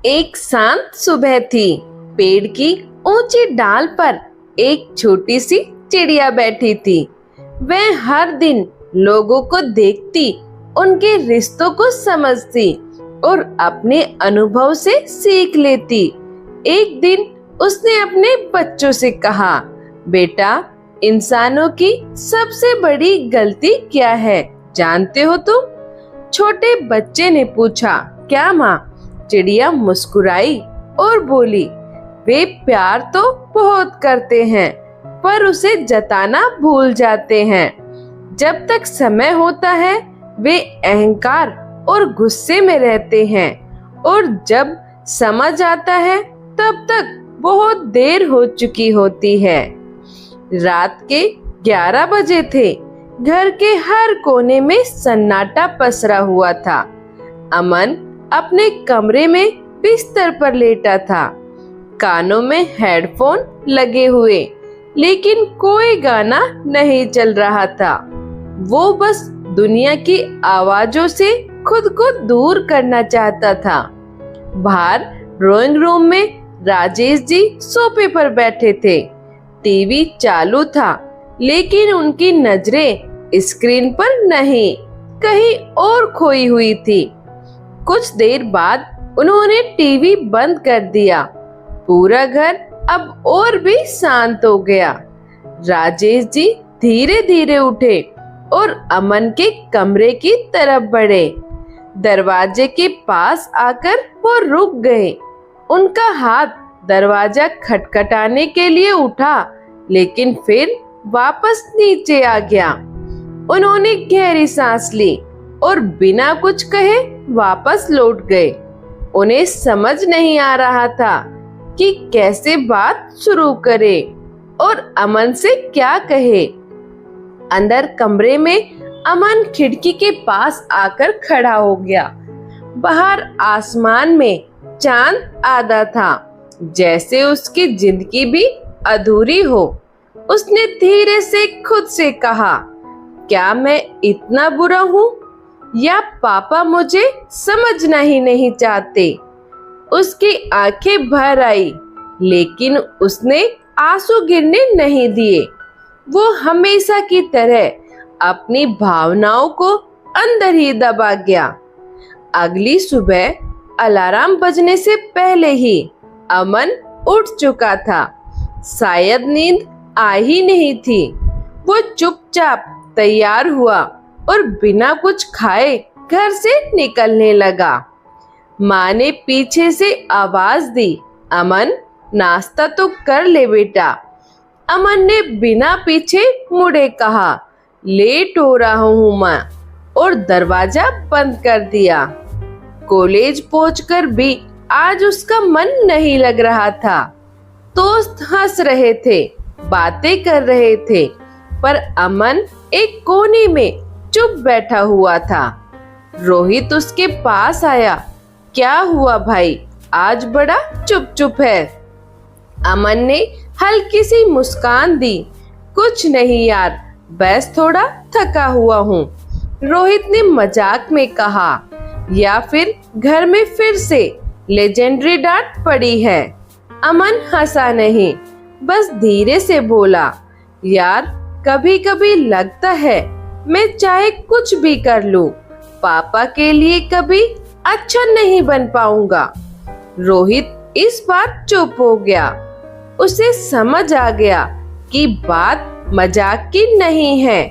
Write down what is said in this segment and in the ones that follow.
एक शांत सुबह थी। पेड़ की ऊंची डाल पर एक छोटी सी चिड़िया बैठी थी। वह हर दिन लोगों को देखती, उनके रिश्तों को समझती और अपने अनुभव से सीख लेती। एक दिन उसने अपने बच्चों से कहा, बेटा, इंसानों की सबसे बड़ी गलती क्या है, जानते हो तुम? छोटे बच्चे ने पूछा, क्या माँ? चिड़िया मुस्कुराई और बोली, वे प्यार तो बहुत करते हैं पर उसे जताना भूल जाते हैं। जब तक समय होता है वे अहंकार और गुस्से में रहते हैं और जब समझ आता है तब तक बहुत देर हो चुकी होती है। रात के 11 बजे थे। घर के हर कोने में सन्नाटा पसरा हुआ था। अमन अपने कमरे में बिस्तर पर लेटा था, कानों में हेडफोन लगे हुए, लेकिन कोई गाना नहीं चल रहा था। वो बस दुनिया की आवाजों से खुद को दूर करना चाहता था। बाहर ड्राइंग रूम में राजेश जी सोफे पर बैठे थे। टीवी चालू था, लेकिन उनकी नजरें स्क्रीन पर नहीं, कहीं और खोई हुई थी। कुछ देर बाद उन्होंने टीवी बंद कर दिया। पूरा घर अब और भी शांत हो गया। राजेश जी धीरे धीरे उठे और अमन के कमरे की तरफ बढ़े। दरवाजे के पास आकर वो रुक गए। उनका हाथ दरवाजा खटखटाने के लिए उठा, लेकिन फिर वापस नीचे आ गया। उन्होंने गहरी सांस ली और बिना कुछ कहे वापस लौट गए। उन्हें समझ नहीं आ रहा था कि कैसे बात शुरू करे और अमन से क्या कहे। अंदर कमरे में अमन खिड़की के पास आकर खड़ा हो गया। बाहर आसमान में चांद आधा था, जैसे उसकी जिंदगी भी अधूरी हो। उसने धीरे से खुद से कहा, क्या मैं इतना बुरा हूँ या पापा मुझे समझना ही नहीं चाहते? उसकी आंखें भर आई, लेकिन उसने आंसू गिरने नहीं दिए। वो हमेशा की तरह अपनी भावनाओं को अंदर ही दबा गया। अगली सुबह अलार्म बजने से पहले ही अमन उठ चुका था। शायद नींद आ ही नहीं थी। वो चुपचाप तैयार हुआ और बिना कुछ खाए घर से निकलने लगा। माँ ने पीछे से आवाज दी, अमन, नाश्ता तो कर ले बेटा। अमन ने बिना पीछे मुड़े कहा, लेट हो रहा हूँ माँ, और दरवाजा बंद कर दिया। कॉलेज पहुंचकर भी आज उसका मन नहीं लग रहा था। दोस्त हंस रहे थे, बातें कर रहे थे, पर अमन एक कोने में चुप बैठा हुआ था। रोहित उसके पास आया, क्या हुआ भाई, आज बड़ा चुप चुप है? अमन ने हल्की सी मुस्कान दी, कुछ नहीं यार, बस थोड़ा थका हुआ हूँ। रोहित ने मजाक में कहा, या फिर घर में फिर से लेजेंडरी डांट पड़ी है? अमन हंसा नहीं, बस धीरे से बोला, यार कभी कभी लगता है मैं चाहे कुछ भी कर लूं, पापा के लिए कभी अच्छा नहीं बन पाऊंगा। रोहित इस बार चुप हो गया। उसे समझ आ गया कि बात मजाक की नहीं है।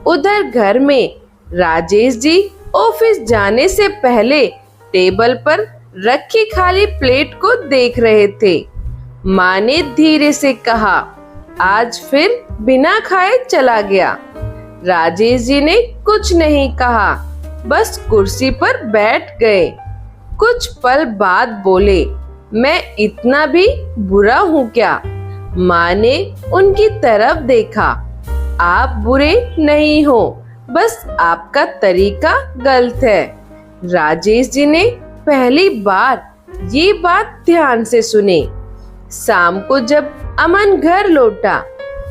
उधर घर में राजेश जी ऑफिस जाने से पहले टेबल पर रखी खाली प्लेट को देख रहे थे। माँ ने धीरे से कहा, आज फिर बिना खाए चला गया। राजेश जी ने कुछ नहीं कहा, बस कुर्सी पर बैठ गए। कुछ पल बाद बोले, मैं इतना भी बुरा हूँ क्या? माँ ने उनकी तरफ देखा, आप बुरे नहीं हो, बस आपका तरीका गलत है। राजेश जी ने पहली बार ये बात ध्यान से सुनी। शाम को जब अमन घर लौटा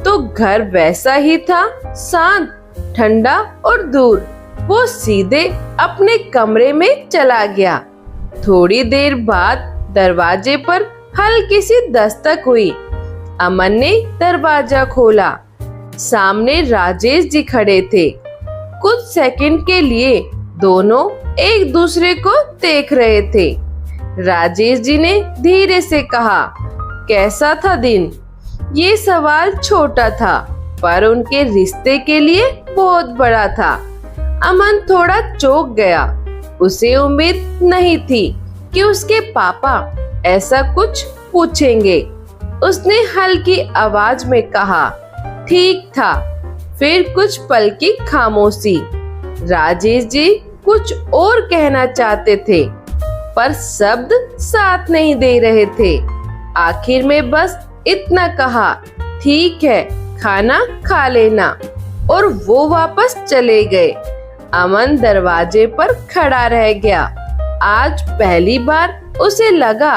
तो घर वैसा ही था, शांत, ठंडा और दूर। वो सीधे अपने कमरे में चला गया। थोड़ी देर बाद दरवाजे पर हल्की सी दस्तक हुई। अमन ने दरवाजा खोला। सामने राजेश जी खड़े थे। कुछ सेकंड के लिए दोनों एक दूसरे को देख रहे थे। राजेश जी ने धीरे से कहा, कैसा था दिन? ये सवाल छोटा था पर उनके रिश्ते के लिए बहुत बड़ा था। अमन थोड़ा चौंक गया। उसे उम्मीद नहीं थी कि उसके पापा ऐसा कुछ पूछेंगे। उसने हल्की आवाज में कहा, ठीक था। फिर कुछ पल की खामोशी। राजेश जी कुछ और कहना चाहते थे पर शब्द साथ नहीं दे रहे थे। आखिर में बस इतना कहा, ठीक है, खाना खा लेना, और वो वापस चले गए। अमन दरवाजे पर खड़ा रह गया। आज पहली बार उसे लगा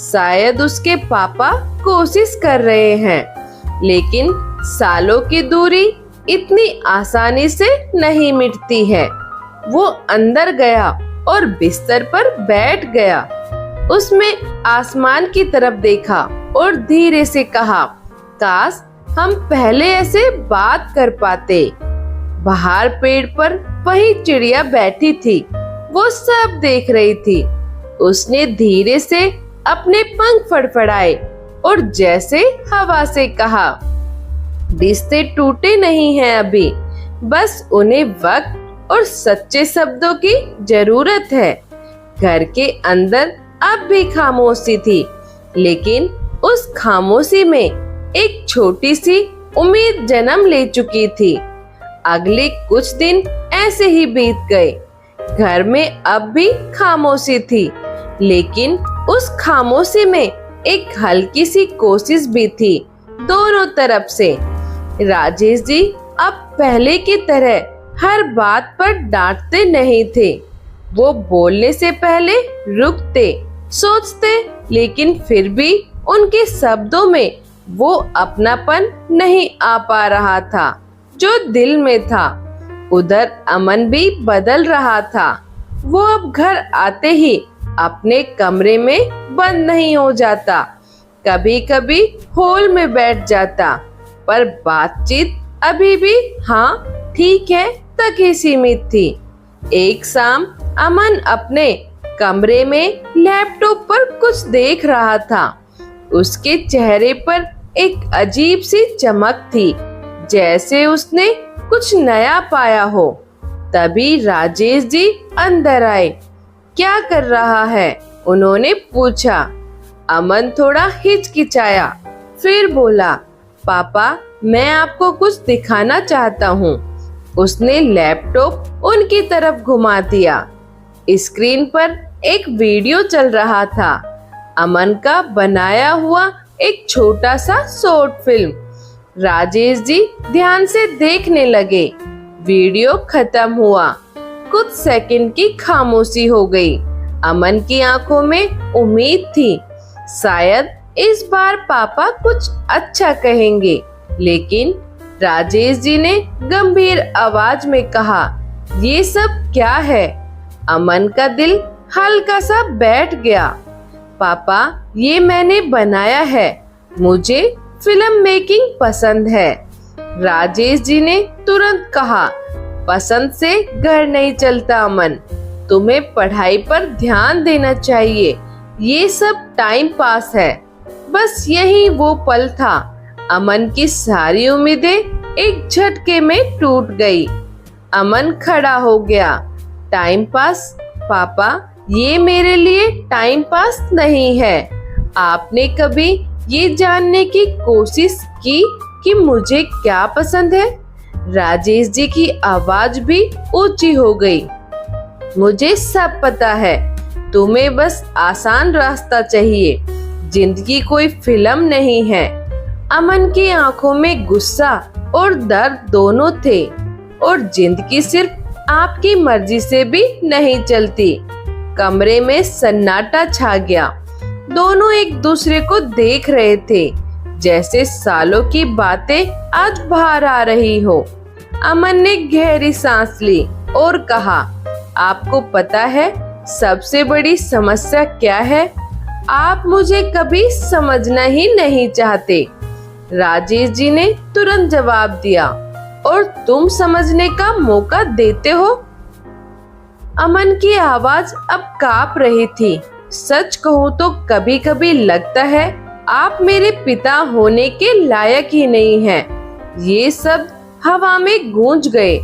शायद उसके पापा कोशिश कर रहे हैं, लेकिन सालों की दूरी इतनी आसानी से नहीं मिटती है। वो अंदर गया और बिस्तर पर बैठ गया। उसने आसमान की तरफ देखा और धीरे से कहा, काश हम पहले ऐसे बात कर पाते। बाहर पेड़ पर वही चिड़िया बैठी थी। वो सब देख रही थी। उसने धीरे से अपने पंख फड़फड़ाए और जैसे हवा से कहा, रिश्ते टूटे नहीं हैं अभी, बस उन्हें वक्त और सच्चे शब्दों की जरूरत है। घर के अंदर अब भी खामोशी थी, लेकिन उस खामोशी में एक छोटी सी उम्मीद जन्म ले चुकी थी। अगले कुछ दिन ऐसे ही बीत गए। घर में अब भी खामोशी थी, लेकिन उस खामोशी में एक हल्की सी कोशिश भी थी दोनों तरफ से। राजेश जी अब पहले की तरह हर बात पर डांटते नहीं थे। वो बोलने से पहले रुकते, सोचते, लेकिन फिर भी उनके शब्दों में वो अपनापन नहीं आ पा रहा था जो दिल में था। उधर अमन भी बदल रहा था। वो अब घर आते ही अपने कमरे में बंद नहीं हो जाता। कभी कभी हॉल में बैठ जाता, पर बातचीत अभी भी हाँ ठीक है तक ही सीमित थी। एक शाम अमन अपने कमरे में लैपटॉप पर कुछ देख रहा था। उसके चेहरे पर एक अजीब सी चमक थी, जैसे उसने कुछ नया पाया हो। तभी राजेश जी अंदर आए। क्या कर रहा है? उन्होंने पूछा। अमन थोड़ा हिचकिचाया, फिर बोला, पापा मैं आपको कुछ दिखाना चाहता हूँ। उसने लैपटॉप उनकी तरफ घुमा दिया। स्क्रीन पर एक वीडियो चल रहा था, अमन का बनाया हुआ एक छोटा सा शॉर्ट फिल्म। राजेश जी ध्यान से देखने लगे। वीडियो खत्म हुआ। कुछ सेकंड की खामोशी हो गई। अमन की आंखों में उम्मीद थी, शायद इस बार पापा कुछ अच्छा कहेंगे, लेकिन राजेश जी ने गंभीर आवाज में कहा, ये सब क्या है? अमन का दिल हल्का सा बैठ गया। पापा ये मैंने बनाया है, मुझे फिल्म मेकिंग पसंद है। राजेश जी ने तुरंत कहा, पसंद से घर नहीं चलता अमन, तुम्हें पढ़ाई पर ध्यान देना चाहिए। ये सब टाइम पास है। बस यही वो पल था। अमन की सारी उम्मीदें एक झटके में टूट गई। अमन खड़ा हो गया। Time pass? पापा ये मेरे लिए टाइम पास नहीं है। आपने कभी ये जानने की कोशिश की कि मुझे क्या पसंद है? राजेश जी की आवाज भी ऊंची हो गई। मुझे सब पता है, तुम्हें बस आसान रास्ता चाहिए। जिंदगी कोई फिल्म नहीं है। अमन की आंखों में गुस्सा और दर्द दोनों थे, और जिंदगी सिर्फ आपकी मर्जी से भी नहीं चलती। कमरे में सन्नाटा छा गया। दोनों एक दूसरे को देख रहे थे, जैसे सालों की बातें आज बाहर आ रही हो। अमन ने गहरी सांस ली और कहा, आपको पता है सबसे बड़ी समस्या क्या है? आप मुझे कभी समझना ही नहीं चाहते। राजेश जी ने तुरंत जवाब दिया, और तुम समझने का मौका देते हो? अमन की आवाज अब कांप रही थी। सच कहूँ तो कभी कभी लगता है आप मेरे पिता होने के लायक ही नहीं हैं। ये सब हवा में गूंज गए।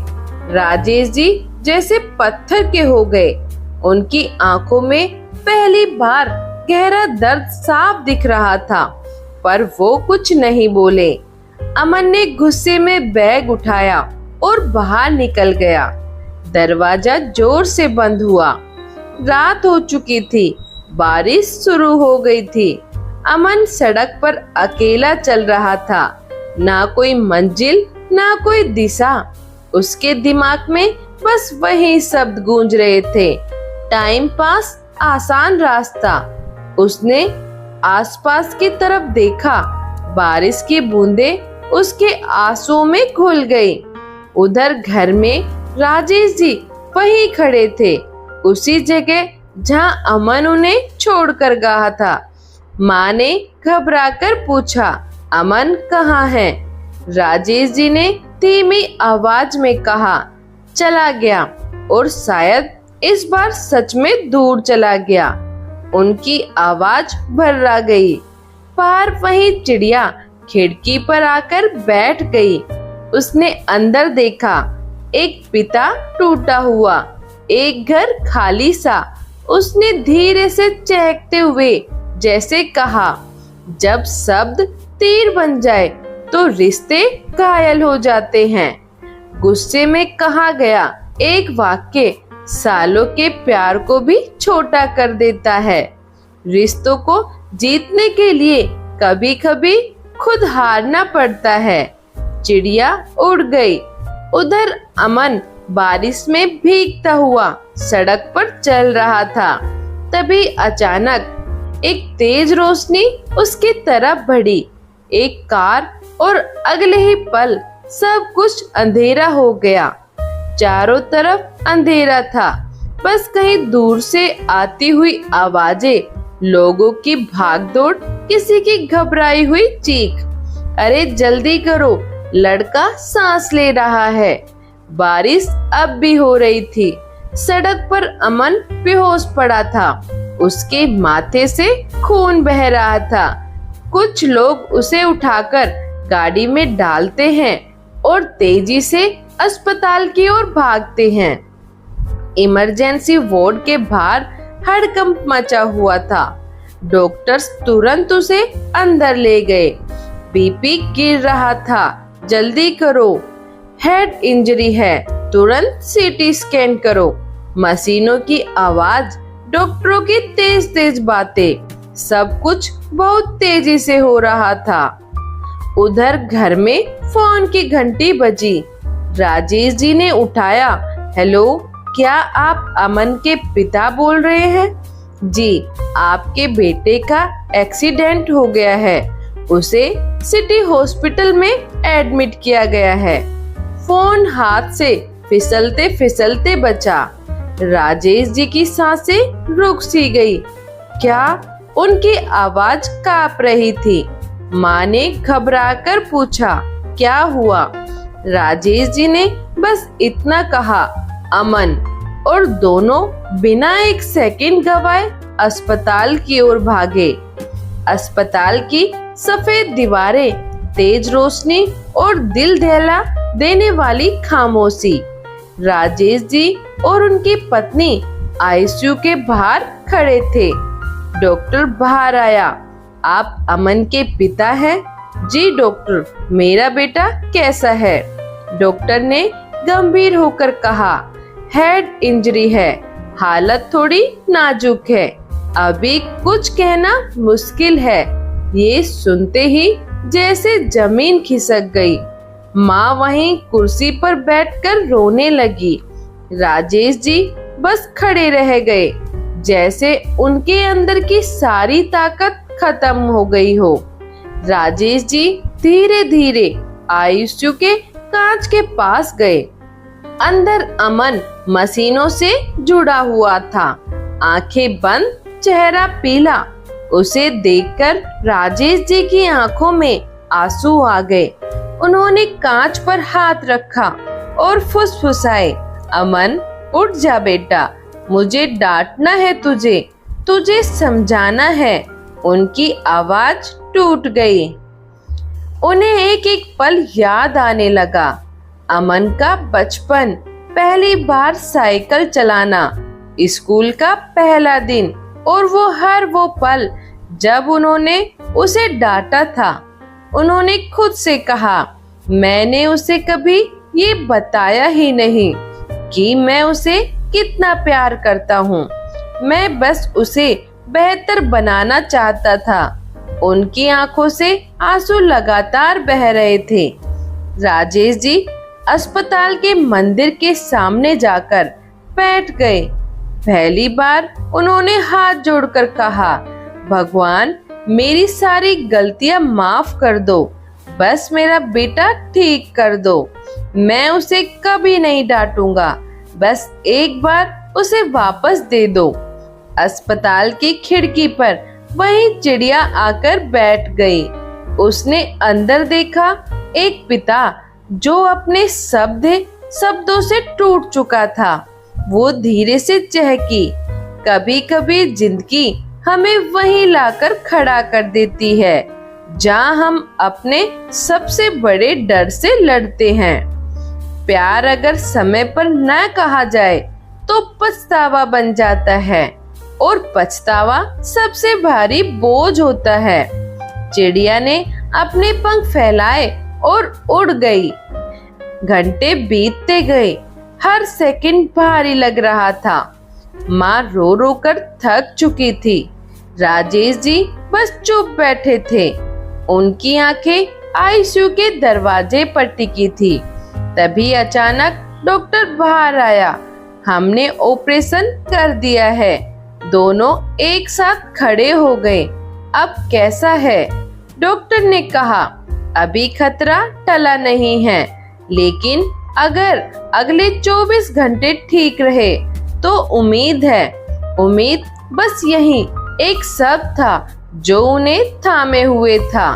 राजेश जी जैसे पत्थर के हो गए। उनकी आंखों में पहली बार गहरा दर्द साफ दिख रहा था, पर वो कुछ नहीं बोले। अमन ने गुस्से में बैग उठाया और बाहर निकल गया। दरवाजा जोर से बंद हुआ। रात हो चुकी थी, बारिश शुरू हो गई थी। अमन सड़क पर अकेला चल रहा था, ना कोई मंजिल ना कोई दिशा। उसके दिमाग में बस वही शब्द गूंज रहे थे, टाइम पास, आसान रास्ता। उसने आसपास की तरफ देखा। बारिश की बूंदें उसके आंसुओं में घुल गई। उधर घर में राजेश जी वहीं खड़े थे, उसी जगह जहां अमन उन्हें छोड़कर गया था। माँ ने घबराकर पूछा, अमन कहाँ है? राजेश जी ने धीमी आवाज में कहा, चला गया, और शायद इस बार सच में दूर चला गया। उनकी आवाज भर्रा गई। बाहर वही चिड़िया खिड़की पर आकर बैठ गई। उसने अंदर देखा, एक पिता टूटा हुआ, एक घर खाली सा। उसने धीरे से चहकते हुए जैसे कहा, जब शब्द तीर बन जाए तो रिश्ते घायल हो जाते हैं। गुस्से में कहा गया एक वाक्य सालों के प्यार को भी छोटा कर देता है। रिश्तों को जीतने के लिए कभी कभी खुद हारना पड़ता है। चिड़िया उड़ गई। उधर अमन बारिश में भीगता हुआ सड़क पर चल रहा था। तभी अचानक एक तेज रोशनी उसकी तरफ बढ़ी। एक कार, और अगले ही पल सब कुछ अंधेरा हो गया। चारों तरफ अंधेरा था, बस कहीं दूर से आती हुई आवाजें, लोगों की भागदौड़, किसी की घबराई हुई चीख। अरे जल्दी करो, लड़का सांस ले रहा है। बारिश अब भी हो रही थी। सड़क पर अमन बेहोश पड़ा था। उसके माथे से खून बह रहा था। कुछ लोग उसे उठाकर गाड़ी में डालते हैं और तेजी से अस्पताल की ओर भागते हैं। इमरजेंसी वार्ड के बाहर हड़कंप मचा हुआ था। डॉक्टर्स तुरंत उसे अंदर ले गए। बीपी गिर रहा था। जल्दी करो, हेड इंजरी है, तुरंत सीटी स्कैन करो। मशीनों की आवाज, डॉक्टरों की तेज तेज बातें, सब कुछ बहुत तेजी से हो रहा था। उधर घर में फोन की घंटी बजी। राजेश जी ने उठाया। हेलो, क्या आप अमन के पिता बोल रहे हैं? जी, आपके बेटे का एक्सीडेंट हो गया है। उसे सिटी हॉस्पिटल में एडमिट किया गया है। फोन हाथ से फिसलते फिसलते बचा। राजेश जी की सांसें रुक सी गई। क्या? उनकी आवाज कांप रही थी। माँ ने घबराकर पूछा, क्या हुआ? राजेश जी ने बस इतना कहा, अमन, और दोनों बिना एक सेकंड गवाए अस्पताल की ओर भागे। अस्पताल की सफेद दीवारें, तेज रोशनी और दिल दहला देने वाली खामोशी। राजेश जी और उनकी पत्नी आईसीयू के बाहर खड़े थे। डॉक्टर बाहर आया। आप अमन के पिता हैं? जी डॉक्टर, मेरा बेटा कैसा है? डॉक्टर ने गंभीर होकर कहा, हेड इंजरी है, हालत थोड़ी नाजुक है, अभी कुछ कहना मुश्किल है। ये सुनते ही जैसे जमीन खिसक गई। माँ वहीं कुर्सी पर बैठकर रोने लगी। राजेश जी बस खड़े रह गए, जैसे उनके अंदर की सारी ताकत खत्म हो गई हो। राजेश जी धीरे धीरे आईसीयू के कांच के पास गए। अंदर अमन मशीनों से जुड़ा हुआ था, आंखें बंद, चेहरा पीला। उसे देखकर राजेश जी की आंखों में आंसू आ गए। उन्होंने कांच पर हाथ रखा और फुसफुसाए, अमन उठ जा बेटा, मुझे डांटना है तुझे, तुझे समझाना है। उनकी आवाज टूट गई। उन्हें एक एक पल याद आने लगा। अमन का बचपन, पहली बार साइकिल चलाना, स्कूल का पहला दिन और वो पल जब उन्होंने उसे डांटा था। उन्होंने खुद से कहा, मैंने उसे कभी ये बताया ही नहीं कि मैं उसे कितना प्यार करता हूँ। मैं बस उसे बेहतर बनाना चाहता था। उनकी आंखों से आंसू लगातार बह रहे थे। राजेश जी अस्पताल के मंदिर के सामने जाकर बैठ गए। पहली बार उन्होंने हाथ जोड़कर कहा, भगवान मेरी सारी गलतियां माफ कर दो, बस मेरा बेटा ठीक कर दो। मैं उसे कभी नहीं डांटूंगा, बस एक बार उसे वापस दे दो। अस्पताल की खिड़की पर वही चिड़िया आकर बैठ गई। उसने अंदर देखा, एक पिता जो अपने शब्दों से टूट चुका था। वो धीरे से चहकी, कभी कभी जिंदगी हमें वहीं लाकर खड़ा कर देती है जहां हम अपने सबसे बड़े डर से लड़ते हैं। प्यार अगर समय पर न कहा जाए तो पछतावा बन जाता है और पछतावा सबसे भारी बोझ होता है। चिड़िया ने अपने पंख फैलाए और उड़ गई। घंटे बीतते गए, हर सेकंड भारी लग रहा था। माँ रो रो कर थक चुकी थी। राजेश जी बस चुप बैठे थे। उनकी आंखें आईसीयू के दरवाजे पर टिकी थी। तभी अचानक डॉक्टर बाहर आया। हमने ऑपरेशन कर दिया है। दोनों एक साथ खड़े हो गए। अब कैसा है? डॉक्टर ने कहा, अभी खतरा टला नहीं है, लेकिन अगर अगले 24 घंटे ठीक रहे तो उम्मीद है। उम्मीद बस यही एक शब्द था जो उन्हें थामे हुए था।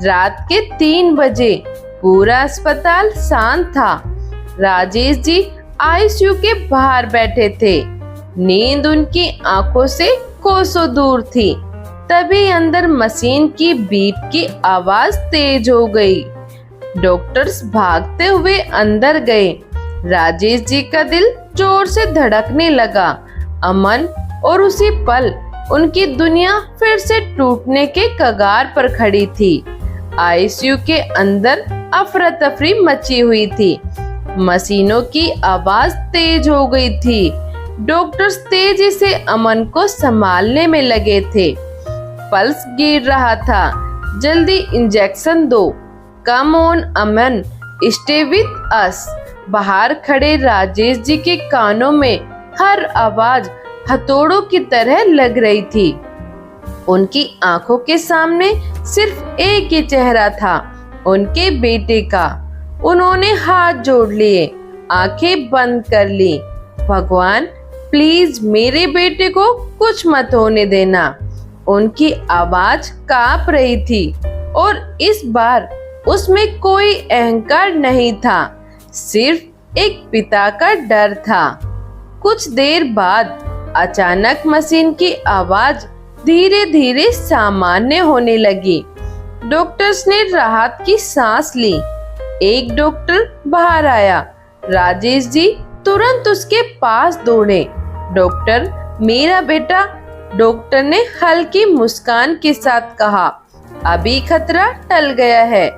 रात के 3 बजे पूरा अस्पताल शांत था। राजेश जी आईसीयू के बाहर बैठे थे। नींद उनकी आंखों से कोसों दूर थी। तभी अंदर मशीन की बीप की आवाज तेज हो गई। डॉक्टर्स भागते हुए अंदर गए। राजेश जी का दिल जोर से धड़कने लगा। अमन और उसी पल उनकी दुनिया फिर से टूटने के कगार पर खड़ी थी। आईसीयू के अंदर अफरा तफरी मची हुई थी। मशीनों की आवाज तेज हो गई थी। डॉक्टर्स तेजी से अमन को संभालने में लगे थे। पल्स गिर रहा था। जल्दी इंजेक्शन दो। Come on Aman, stay with us. बाहर खड़े राजेश जी के कानों में हर आवाज हथौड़ों की तरह लग रही थी। उनकी आंखों के सामने सिर्फ एक ही चेहरा था, उनके बेटे का। उन्होंने हाथ जोड़ लिए, आंखें बंद कर ली। भगवान प्लीज मेरे बेटे को कुछ मत होने देना। उनकी आवाज कांप रही थी और इस बार उसमें कोई अहंकार नहीं था, सिर्फ एक पिता का डर था। कुछ देर बाद अचानक मशीन की आवाज धीरे धीरे सामान्य होने लगी। डॉक्टर्स ने राहत की सांस ली। एक डॉक्टर बाहर आया। राजेश जी तुरंत उसके पास दौड़े। डॉक्टर, मेरा बेटा। डॉक्टर ने हल्की मुस्कान के साथ कहा, अभी खतरा टल गया है,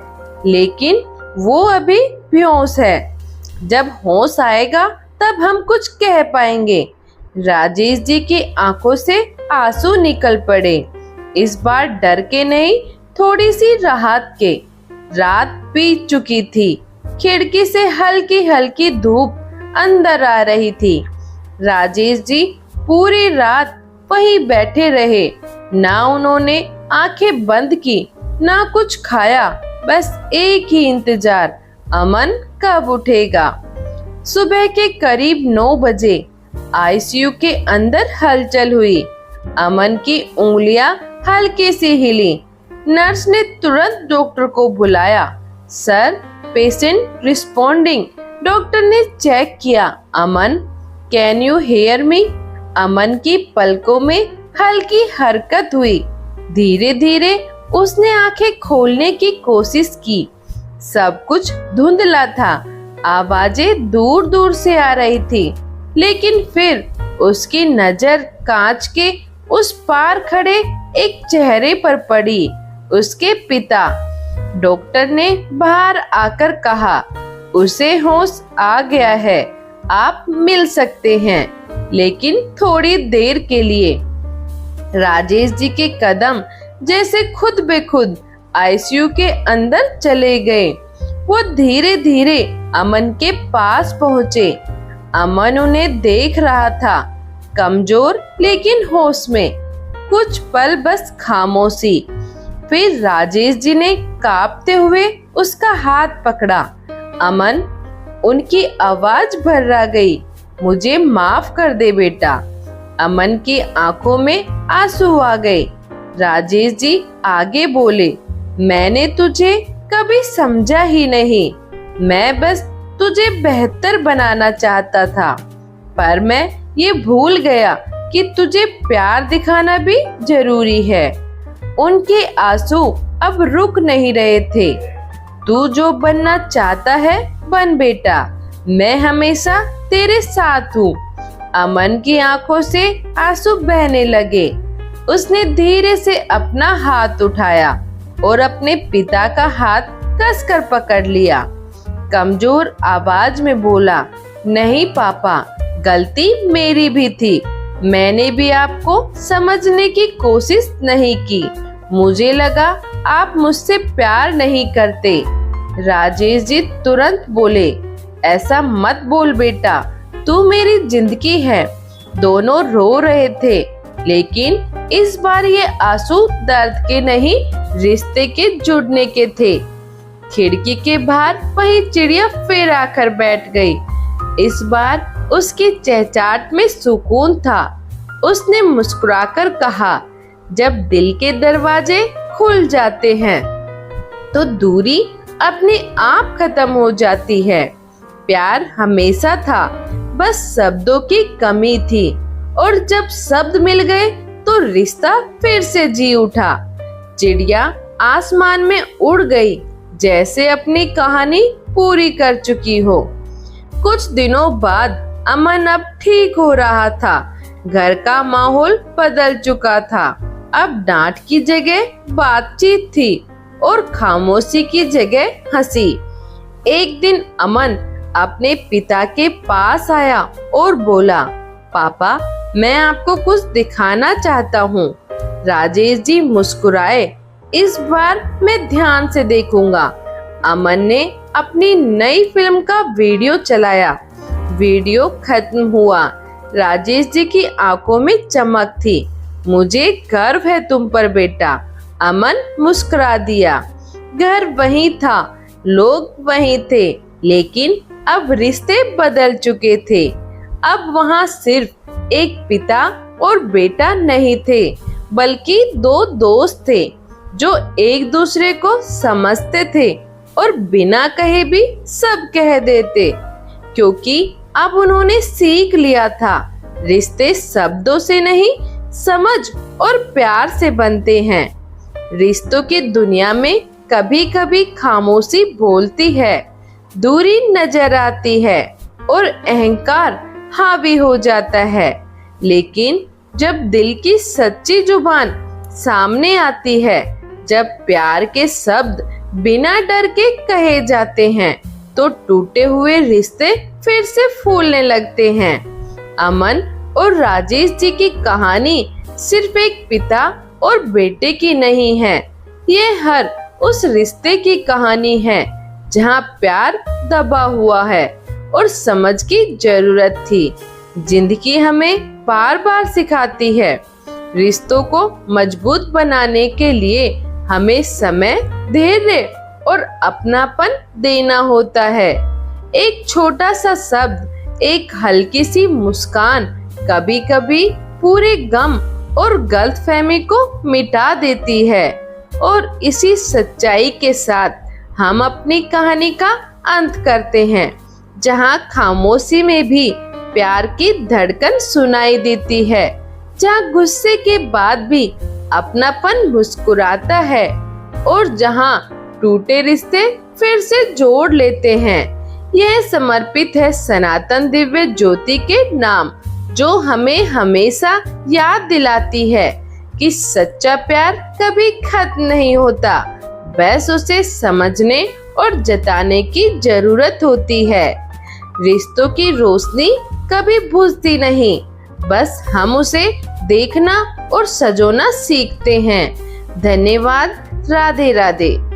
लेकिन वो अभी बेहोश है। जब होश आएगा तब हम कुछ कह पाएंगे। राजेश जी की आंखों से आंसू निकल पड़े। इस बार डर के नहीं, थोड़ी सी राहत के। रात बीत चुकी थी। खिड़की से हल्की हल्की धूप अंदर आ रही थी। राजेश जी पूरी रात वहीं बैठे रहे। ना उन्होंने आंखें बंद की, ना कुछ खाया, बस एक ही इंतजार, अमन कब उठेगा। सुबह के करीब 9 बजे आईसीयू के अंदर हलचल हुई। अमन की उंगलियां हल्के से हिली। नर्स ने तुरंत डॉक्टर को बुलाया। Sir, patient responding. डॉक्टर ने चेक किया। अमन, कैन यू हेयर मी? अमन की पलकों में हल्की हरकत हुई। धीरे धीरे उसने आंखें खोलने की कोशिश की। सब कुछ धुंधला था। आवाजें दूर दूर से आ रही थी, लेकिन फिर उसकी नजर कांच के उस पार खड़े एक चेहरे पर पड़ी। उसके पिता। डॉक्टर ने बाहर आकर कहा, उसे होश आ गया है, आप मिल सकते हैं, लेकिन थोड़ी देर के लिए। राजेश जी के कदम जैसे खुद बेखुद आईसीयू के अंदर चले गए। वो धीरे धीरे अमन के पास पहुंचे। अमन उन्हें देख रहा था, कमजोर लेकिन होश में। कुछ पल बस खामोशी। फिर राजेश जी ने कांपते हुए उसका हाथ पकड़ा। अमन, उनकी आवाज भर्रा गई, मुझे माफ कर दे बेटा। अमन की आंखों में आंसू आ गए। राजेश जी आगे बोले, मैंने तुझे कभी समझा ही नहीं। मैं बस तुझे बेहतर बनाना चाहता था, पर मैं ये भूल गया कि तुझे प्यार दिखाना भी जरूरी है। उनके आंसू अब रुक नहीं रहे थे। तू जो बनना चाहता है बन बेटा, मैं हमेशा तेरे साथ हूँ। अमन की आंखों से आंसू बहने लगे। उसने धीरे से अपना हाथ उठाया और अपने पिता का हाथ कसकर पकड़ लिया। कमजोर आवाज में बोला, नहीं पापा, गलती मेरी भी थी। मैंने भी आपको समझने की कोशिश नहीं की। मुझे लगा आप मुझसे प्यार नहीं करते। राजेश जी तुरंत बोले, ऐसा मत बोल बेटा, तू मेरी जिंदगी है। दोनों रो रहे थे, लेकिन इस बार ये आंसू दर्द के नहीं, रिश्ते के जुड़ने के थे। खिड़की के बाहर वही चिड़िया फिर आकर बैठ गई। इस बार उसकी चहचहाट में सुकून था। उसने मुस्कुराकर कहा, जब दिल के दरवाजे खुल जाते हैं तो दूरी अपने आप खत्म हो जाती है। प्यार हमेशा था, बस शब्दों की कमी थी, और जब शब्द मिल गए तो रिश्ता फिर से जी उठा। चिड़िया आसमान में उड़ गई, जैसे अपनी कहानी पूरी कर चुकी हो। कुछ दिनों बाद अमन अब ठीक हो रहा था। घर का माहौल बदल चुका था। अब डांट की जगह बातचीत थी और खामोशी की जगह हंसी। एक दिन अमन अपने पिता के पास आया और बोला, पापा, मैं आपको कुछ दिखाना चाहता हूँ। राजेश जी मुस्कुराए, इस बार मैं ध्यान से देखूंगा। अमन ने अपनी नई फिल्म का वीडियो चलाया। वीडियो खत्म हुआ। राजेश जी की आंखों में चमक थी। मुझे गर्व है तुम पर बेटा। अमन मुस्कुरा दिया। घर वहीं था, लोग वहीं थे, लेकिन अब रिश्ते बदल चुके थे। अब वहाँ सिर्फ एक पिता और बेटा नहीं थे, बल्कि दो दोस्त थे जो एक दूसरे को समझते थे और बिना कहे भी सब कह देते, क्योंकि अब उन्होंने सीख लिया था, रिश्ते शब्दों से नहीं, समझ और प्यार से बनते हैं। रिश्तों की दुनिया में कभी कभी खामोशी बोलती है, दूरी नजर आती है और अहंकार हावी हो जाता है, लेकिन जब दिल की सच्ची जुबान सामने आती है, जब प्यार के शब्द बिना डर के कहे जाते हैं, तो टूटे हुए रिश्ते फिर से फूलने लगते हैं। अमन और राजेश जी की कहानी सिर्फ एक पिता और बेटे की नहीं है, ये हर उस रिश्ते की कहानी है जहाँ प्यार दबा हुआ है और समझ की जरूरत थी। जिंदगी हमें बार बार सिखाती है, रिश्तों को मजबूत बनाने के लिए हमें समय, धैर्य और अपनापन देना होता है। एक छोटा सा शब्द, एक हल्की सी मुस्कान कभी कभी पूरे गम और गलतफहमी को मिटा देती है। और इसी सच्चाई के साथ हम अपनी कहानी का अंत करते हैं, जहाँ खामोशी में भी प्यार की धड़कन सुनाई देती है, जहाँ गुस्से के बाद भी अपनापन मुस्कुराता है, और जहाँ टूटे रिश्ते फिर से जोड़ लेते हैं। यह समर्पित है सनातन दिव्य ज्योति के नाम, जो हमें हमेशा याद दिलाती है कि सच्चा प्यार कभी खत्म नहीं होता, बस उसे समझने और जताने की जरूरत होती है। रिश्तों की रोशनी कभी बुझती नहीं, बस हम उसे देखना और सजोना सीखते हैं। धन्यवाद। राधे राधे।